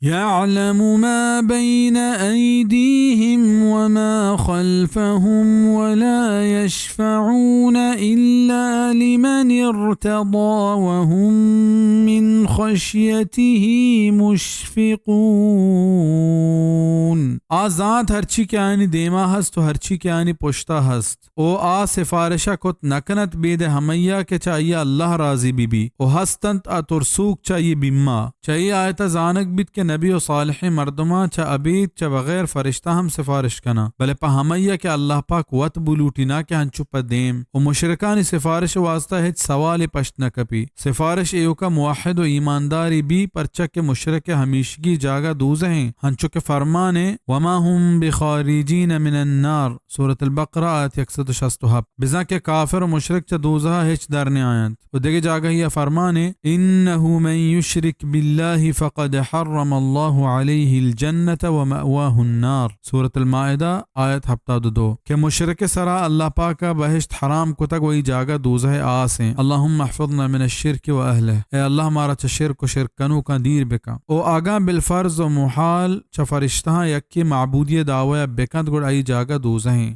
يعلم ما بين أيديهم وما خلفهم ولا يشفعون إلا لمن ارتضى وهم من خشيته مشفقون. آزاد هرچی که آنی دیما هست و هرچی که آنی پشتا هست. او سفارشا کت نکنت بید همیا که چاہیے اللہ راضی بی و هستند ترسوک چاہیے بیما چاہیے آیتا زانک بیت که نبی و صالح مردما چا ابید چا بغیر فرشتہ ہم سفارش کنا بلے پا ہمیا کہ اللہ پاک وط بلوٹینا کہ ہنچو پا دیم و مشرکانی سفارش واسطہ ہیچ سوال پشت نہ کپی سفارش ایو کا موحد و ایمانداری بھی پرچا کے مشرک ہمیشگی جاگا دوز ہیں ہنچو کے فرمانے وما هم بخارجین من النار سورة البقرہ آیت 167 بزا کے کافر و مشرک چا دوزہ ہیچ درنے آیند و دیکھ جاگا ہی فرمانے انہو من یشرک باللہ فقد حرم اللہ علیہ الجنت و مأواہ النار سورة المائدہ آیت 72 کہ مشرک سرا اللہ پاکا بہشت حرام کتک وہی جاگا دوزہ آسیں اللہم احفظنا من الشرک و اہلہ اے اللہ مارا چا شرک و شرکنو کا دیر بکا او آگاں بالفرض و محال چا فرشتہاں یکی معبودی دعوی بکند گوڑ آئی جاگا دوزہ ہیں